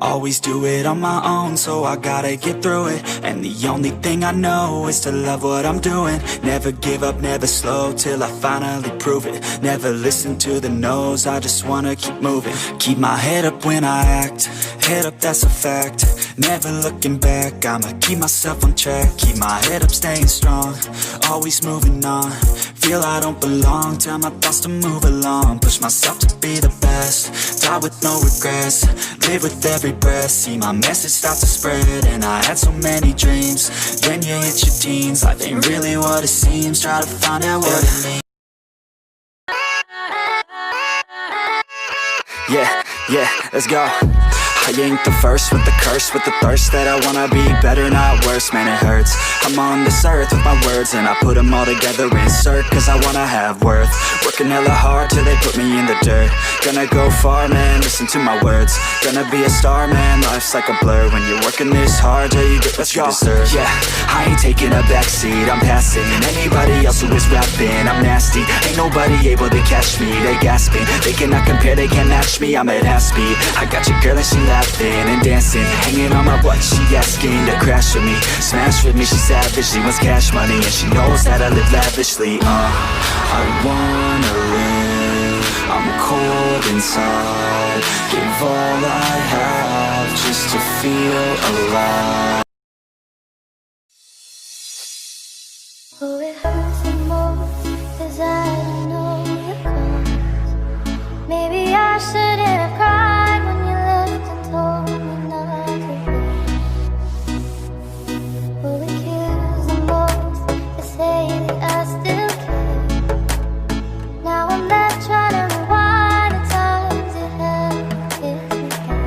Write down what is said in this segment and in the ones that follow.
Always do it on my own, so I gotta get through it. And the only thing I know is to love what I'm doing. Never give up, never slow, till I finally prove it. Never listen to the no's, I just wanna keep moving. Keep my head up when I act, head up, that's a fact. Never looking back, I'ma keep myself on track. Keep my head up, staying strong, always moving on. Feel I don't belong, tell my thoughts to move along. Push myself to be the best, die with no regrets. Live with every breath, see my message start to spread. And I had so many dreams, then you hit your teens. Life ain't really what it seems, try to find out what it means. Yeah, let's go. I ain't the first with the curse, with the thirst that I wanna be better, not worse, man it hurts. I'm on this earth with my words and I put them all together, insert, cause I wanna have worth. Working hella hard till they put me in the dirt. Gonna go far, man, listen to my words. Gonna be a star, man, life's like a blur. When you're working this hard till you get what you deserve. Yeah, I ain't taking a backseat, I'm passing anybody else who is rapping. I'm nasty, ain't nobody able to catch me. They gasping, they cannot compare, they can't match me. I'm at half speed, I got your girl and she laughing and dancing, hanging on my butt, she asking to crash with me, smash with me, she savage, she wants cash money, and she knows that I live lavishly. I wanna live, I'm cold inside, give all I have just to feel alive. Oh, it hurts the most, cause I don't know the cause. Maybe I shouldn't have cried when you left and told me not to wait. Oh, it kills the most to say that I still care. Now I'm left trying to rewind the times it happened, kissed me back.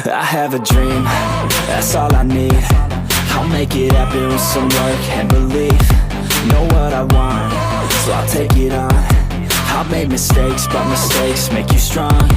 I have a dream, that's all I need. I'll make it happen with some work and belief. Know what I want, so I'll take it on. I've made mistakes, but mistakes make you strong.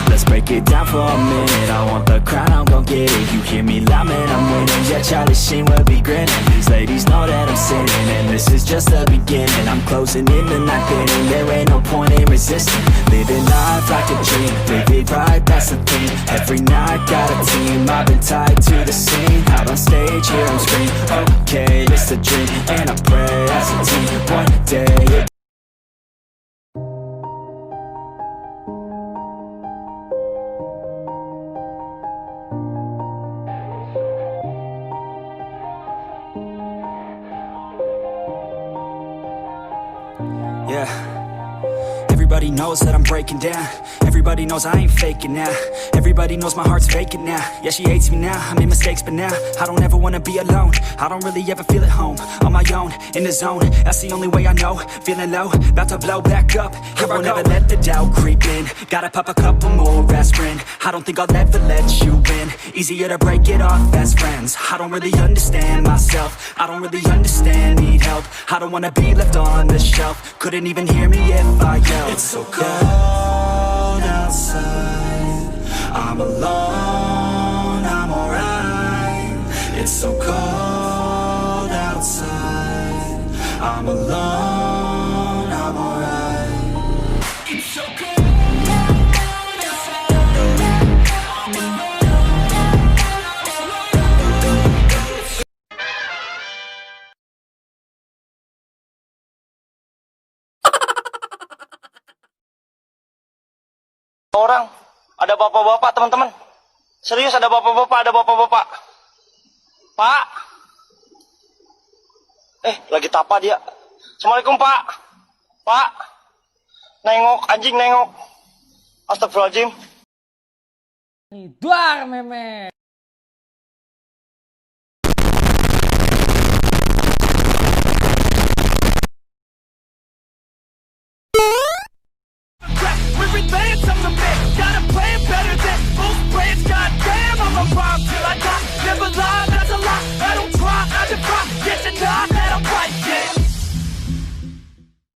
Let's break it down for a minute. I want the crown, I'm gon' get it. You hear me loud, man, I'm winning. Yeah, Charlie Sheen will be grinning. These ladies know that I'm sinning, and this is just the beginning. I'm closing in the night inning. There ain't no point in resisting. Living life like a dream, live it right, that's the thing. Every night got a team, I've been tied to the scene. Out on stage, here I'm screaming. Okay, it's a dream, and I pray as a team. One day everybody knows that I'm breaking down. Everybody knows I ain't faking now. Everybody knows my heart's vacant now. Yeah, she hates me now, I made mistakes, but now I don't ever wanna be alone. I don't really ever feel at home, on my own, in the zone. That's the only way I know, feeling low, about to blow back up. Here I won't ever let the doubt creep in. Gotta pop a couple more aspirin. I don't think I'll ever let you in. Easier to break it off best friends. I don't really understand myself, I don't really understand, need help. I don't wanna be left on the shelf. Couldn't even hear me if I yelled. It's so cold outside, I'm alone, I'm alright. It's so cold outside, I'm alone, I'm alright. It's so cold. Orang, ada bapak-bapak teman-teman. Serius ada bapak-bapak, ada bapak-bapak. Pak. Lagi tapa dia. Assalamualaikum, Pak. Pak. Nengok, anjing nengok. Astagfirullahaladzim. Duar meme. We're advanced, I'm the man. Got a plan better than most brands. Goddamn, I'm a rock.